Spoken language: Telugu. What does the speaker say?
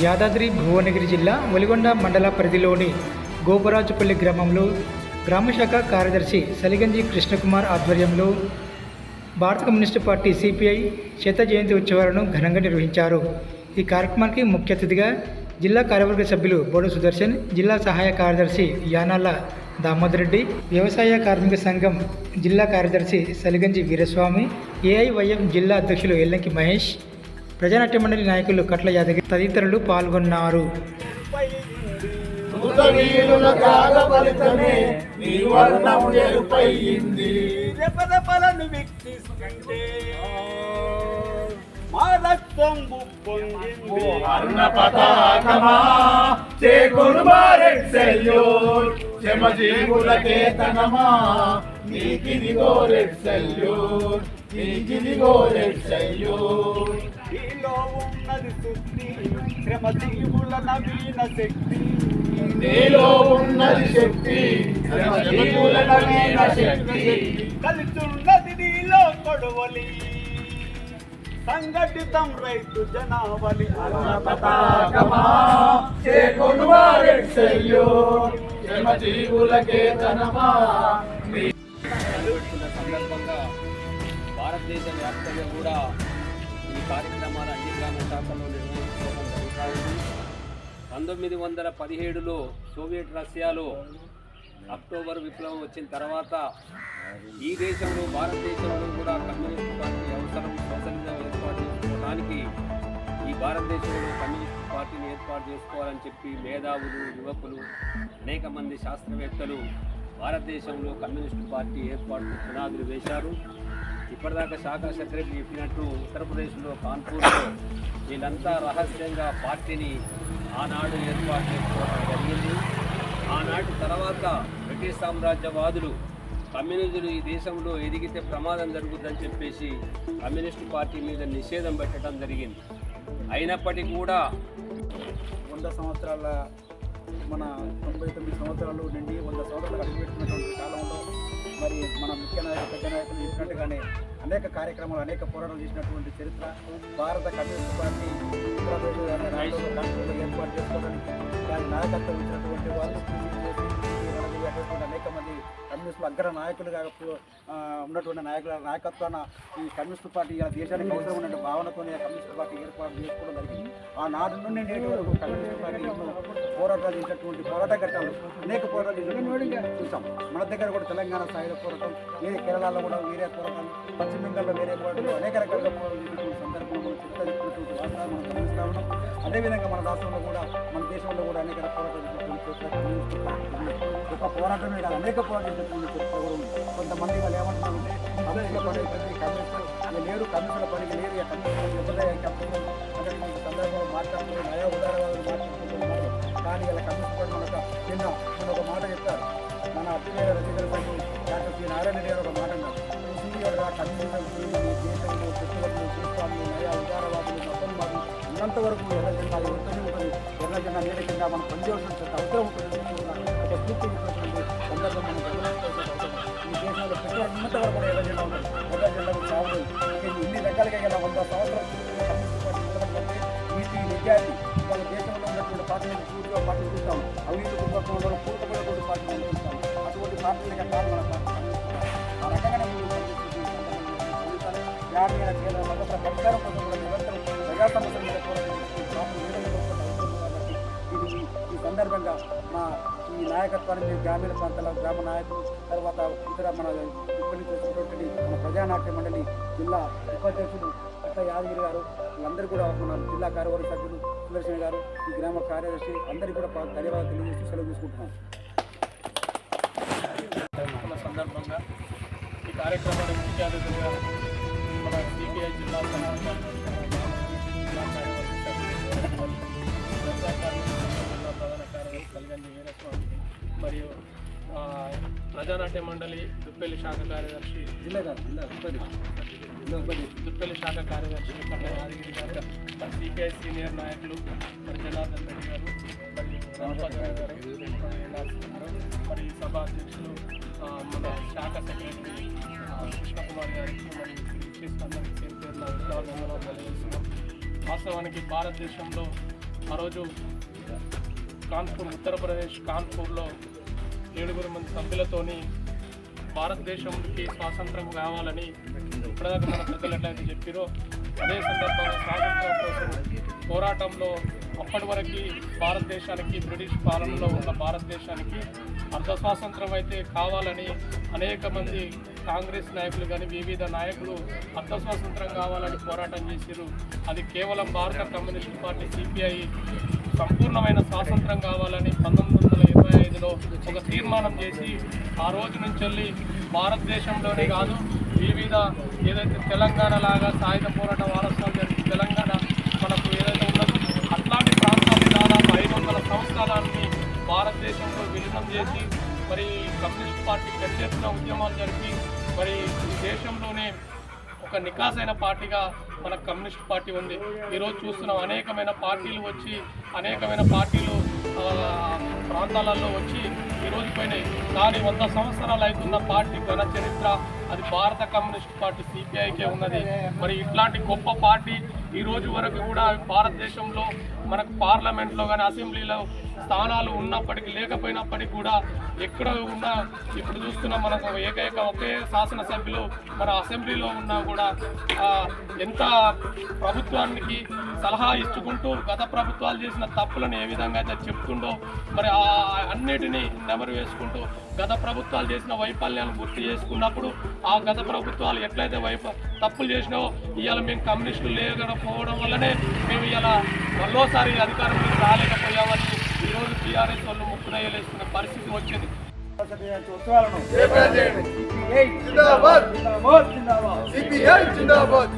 యాదాద్రి భువనగిరి జిల్లా ఒలిగొండ మండల పరిధిలోని గోపరాజుపల్లి గ్రామంలో గ్రామశాఖ కార్యదర్శి సలిగంజి కృష్ణకుమార్ ఆధ్వర్యంలో భారత కమ్యూనిస్టు పార్టీ సిపిఐ శత జయంతి ఉత్సవాలను ఘనంగా నిర్వహించారు. ఈ కార్యక్రమానికి ముఖ్య అతిథిగా జిల్లా కార్యవర్గ సభ్యులు బోడ సుదర్శన్, జిల్లా సహాయ కార్యదర్శి యానాల దామోదర్ రెడ్డి, వ్యవసాయ కార్మిక సంఘం జిల్లా కార్యదర్శి సలిగంజి వీరస్వామి, ఏఐవైఎం జిల్లా అధ్యక్షులు ఎల్లంకి మహేష్, ప్రజానాట్య మండలి నాయకులు కట్ల యాదగిరి తదితరులు పాల్గొన్నారు. నీలో ఉన్నది శక్తి, శ్రమజీవుల నవీన శక్తి. నీలో ఉన్నది శక్తి, శ్రమజీవుల నవీన శక్తి. కలిసున్నది నీలో కొడవలి, సంఘటితం రైతు జనావళి. అన్న పతాకమా చేకొను వారెడ్ సెల్యూట్, శ్రమజీవుల కేతనమా. సందర్భంగా భారతదేశ వ్యాప్తంగా కూడా ఈ కార్యక్రమాలు అన్ని గ్రామ శాఖల్లో నిర్వహించుకోవడం జరుగుతూ ఉంది. 1917లో సోవియట్ రష్యాలో అక్టోబర్ విప్లవం వచ్చిన తర్వాత ఈ దేశంలో భారతదేశంలో కూడా కమ్యూనిస్ట్ పార్టీ అవసరం, సోషలిజం ఏర్పాటు చేసుకోవడానికి ఈ భారతదేశంలో కమ్యూనిస్ట్ పార్టీని ఏర్పాటు చేసుకోవాలని చెప్పి మేధావులు, యువకులు, అనేక మంది శాస్త్రవేత్తలు భారతదేశంలో కమ్యూనిస్టు పార్టీ ఏర్పాటుకు పునాదులు వేశారు. ఇప్పటిదాకా శాఖ సెక్రటరీ చెప్పినట్టు ఉత్తరప్రదేశ్లో కాన్పూర్లో వీళ్ళంతా రహస్యంగా పార్టీని ఆనాడు ఏర్పాటు చేసుకోవడం జరిగింది. ఆనాటి తర్వాత బ్రిటిష్ సామ్రాజ్యవాదులు కమ్యూనిస్టులు ఈ దేశంలో ఎదిగితే ప్రమాదం జరుగుతుందని చెప్పేసి కమ్యూనిస్టు పార్టీ మీద నిషేధం పెట్టడం జరిగింది. అయినప్పటికీ కూడా 100 సంవత్సరాల మన 99 సంవత్సరాలు నుండి 100 సంవత్సరాలు అడుగుపెట్టినటువంటి కాలంలో మరి మన ముఖ్య నాయకులు, పెద్ద నాయకులు చెప్పినట్టుగానే అనేక కార్యక్రమాలు, అనేక పోరాటాలు చేసినటువంటి చరిత్ర భారత కమ్యూనిస్ట్ పార్టీ ఉత్తరప్రదేశ్ ఏర్పాటు చేసుకోవడానికి దాని నాయకత్వం ఇచ్చినటువంటి వాళ్ళు అనేక మంది కమ్యూనిస్టులు అగ్ర నాయకులుగా ఉన్నటువంటి నాయకత్వాన ఈ కమ్యూనిస్ట్ పార్టీ దేశానికి అవసరం ఉన్న భావనతోనే కమ్యూనిస్ట్ పార్టీ ఏర్పాటు చేసుకోవడం జరిగింది. ఆ నాడు నుండి నేటి వరకు కమ్యూనిస్ట్ పార్టీ పోరాటాలు చేసినటువంటి పోరాట ఘట్టాలు, అనేక పోరాటాలు చేసినటువంటి చూసాం. మన దగ్గర కూడా తెలంగాణ స్థాయిలో పోరాటం, వేరే కేరళలో కూడా వేరే పోరాటం, పశ్చిమ బెంగాల్లో వేరే పోరాటాలు, అనేక రకాలుగా పోరాటాలు చేసినటువంటి సందర్భంలో చిత్తూరు రాష్ట్రాలు మనం గమనిస్తా ఉన్నాం. అదేవిధంగా మన రాష్ట్రంలో కూడా, మన దేశంలో కూడా అనేక పోరాటాలు ఒక పోరాటమే కాదు, అనేక పోరాటాలు చేసినటువంటి చరిత్ర కూడా ఉంది. కొంతమంది వాళ్ళు ఏమంటున్నారంటే కమ్యూనిస్టుల పని కమ్యూనిస్టులు లేరు, కమ్యూనిస్టుల పనికి లేరు, అనేటువంటి సందర్భంలో మాట్లాడుతున్నారు, నయా ఉదారవాదులు మాట్లాడుకుంటున్నారు. కానీ ఇలా కమ్యూనిస్ట్ పని నిన్న ఒక మాట చెప్తారు. మన అత్యయ రచయితల సంఘం డాక్టర్ శ్రీ నారాయణ రెడ్డి ఒక మాట అన్నారు. కమ్యూనిజం దేశంలో పెట్టుబడులు, భూస్వాములు, నయా ఉదారవాదులు, మతోన్మాదులు ఉన్నంత వరకు ఎర్ర జెండా ఎవరితోనే ఉంటుంది, ఎర్ర జెండా నీడ కింద మనం పనిచేయాల్సిన అవసరం ఉంటుంది. ఒక పూర్తించినటువంటి సందర్భం మనం గమనించాల్సిన ఈ దేశంలో పెట్టుబడి ఉన్నంత వరకు కూడా ఎర్ర జెండా ఉంటుంది. ఎర్ర జెండాకు చావు ఇన్ని రకాలుగా ఇలా 100 సంవత్సరాల నీతి, నిజాయితీ వాళ్ళ దేశంలో ఉన్నటువంటి పార్టీలను పూర్తిగా పార్టీలు చూస్తాం. అవినీతి కుటుంబంలో పూర్తపడేటువంటి పార్టీలు చూస్తాం. అటువంటి పార్టీలుగా కాదు మన పార్టీ. ఆ రకంగా గ్రామీణ కేంద్ర సమస్యల పరిష్కారం కోసం కూడా నిరంతరం ప్రజా సమస్యల మీద ఈ సందర్భంగా మా ఈ నాయకత్వాన్ని గ్రామీణ ప్రాంతాల గ్రామ నాయకులు, తర్వాత ఇతర మన ఇబ్బంది చేసినటువంటి మన ప్రజానాట్య మండలి జిల్లా ఉపాధ్యక్షులు కట్ల యాదగిరి గారు, వీళ్ళందరూ కూడా మన జిల్లా కార్యవర్గ సభ్యులు సుదర్శన్ గారు, ఈ గ్రామ కార్యదర్శి అందరికీ కూడా ధన్యవాదాలు తెలియజేస్తూ సెలవు తీసుకుంటున్నాం. సందర్భంగా ఈ కార్యక్రమాన్ని ముఖ్య అతిథిగా మన సిపిఐ జిల్లా జిల్లా ప్రధాన కార్యదర్శి సలిగంజి వీరస్వామి మరియు ప్రజానాట్య మండలి దుప్పెల్లి శాఖ కార్యదర్శి దుప్పెల్లి శాఖ కార్యదర్శి కట్ల యాదగిరి గారు, సిపిఐ సీనియర్ నాయకులు మరి జనార్దన్ రెడ్డి గారు, మరియు రామపద్మ గారు, మరి సభ అధ్యక్షులు మన శాఖ సెక్రటరీ కృష్ణకుమార్ గారికి మరియు అందరికీ పేరు తెలియజేస్తున్నాం. వాస్తవానికి భారతదేశంలో ఆ రోజు కాన్పూర్, ఉత్తరప్రదేశ్ కాన్పూర్లో 7 మంది సభ్యులతోని భారతదేశంకి స్వాతంత్రం కావాలని ఇప్పటిదాకా మన పెద్దలు ఎట్లయితే చెప్పారో అదే సందర్భంగా స్వాతంత్రం కోసం పోరాటంలో అప్పటి వరకు భారతదేశానికి, బ్రిటిష్ పాలనలో ఉన్న భారతదేశానికి అర్ధ స్వాతంత్రం అయితే కావాలని అనేక మంది కాంగ్రెస్ నాయకులు కానీ వివిధ నాయకులు అర్ధ స్వాతంత్రం కావాలని పోరాటం చేశారు. అది కేవలం భారత కమ్యూనిస్ట్ పార్టీ సిపిఐ సంపూర్ణమైన స్వాతంత్రం కావాలని 1925లో ఒక తీర్మానం చేసి ఆ రోజు నుంచి వెళ్ళి భారతదేశంలోనే కాదు వివిధ ఏదైతే తెలంగాణ లాగా సాయుధ పోరాట వారసత్వం జరిగి తెలంగాణ మనకు ఏదైతే ఉన్నదో అట్లాంటి ప్రాంతాన్ని దాదాపు 500 సంవత్సరాలని భారతదేశంలో విలీనం చేసి మరి కమ్యూనిస్ట్ పార్టీ పెద్ద ఎత్తున ఉద్యమాలు జరిపి మరి ఈ దేశంలోనే ఒక నికాసైన పార్టీగా మన కమ్యూనిస్ట్ పార్టీ ఉంది. ఈరోజు చూస్తున్నాం అనేకమైన పార్టీలు వచ్చి అనేకమైన పార్టీలు ప్రాంతాలలో వచ్చి ఈరోజు పోయినాయి. కానీ 100 సంవత్సరాలు అవుతున్న పార్టీ ఘన చరిత్ర అది భారత కమ్యూనిస్ట్ పార్టీ సిపిఐకే ఉన్నది. మరి ఇట్లాంటి గొప్ప పార్టీ ఈ రోజు వరకు కూడా భారతదేశంలో మనకు పార్లమెంట్లో కానీ అసెంబ్లీలో స్థానాలు ఉన్నప్పటికీ లేకపోయినప్పటికీ కూడా ఎక్కడ ఉన్నా ఇప్పుడు చూస్తున్నా మనకు ఏకైక ఒకే శాసనసభ్యులు మన అసెంబ్లీలో ఉన్నా కూడా ఎంత ప్రభుత్వానికి సలహా ఇచ్చుకుంటూ గత ప్రభుత్వాలు చేసిన తప్పులను ఏ విధంగా అయితే చెప్తుండో మరి అన్నిటినీ నెమరు వేసుకుంటూ గత ప్రభుత్వాలు చేసిన వైఫల్యాలను గుర్తు చేసుకున్నప్పుడు ఆ గత ప్రభుత్వాలు ఎట్లయితే తప్పులు చేసినావో ఇవాళ మేము కమ్యూనిస్టులు లేకపోవడం వల్లనే మేము ఇలా మరోసారి అధికారంలోకి రాలేకపోయామని ఈరోజు టీఆర్ఎస్ వాళ్ళు ముక్కునయ్యలేస్తున్న పరిస్థితి వచ్చింది. ఉత్సవాలను సిపిఐ జిందాబాద్.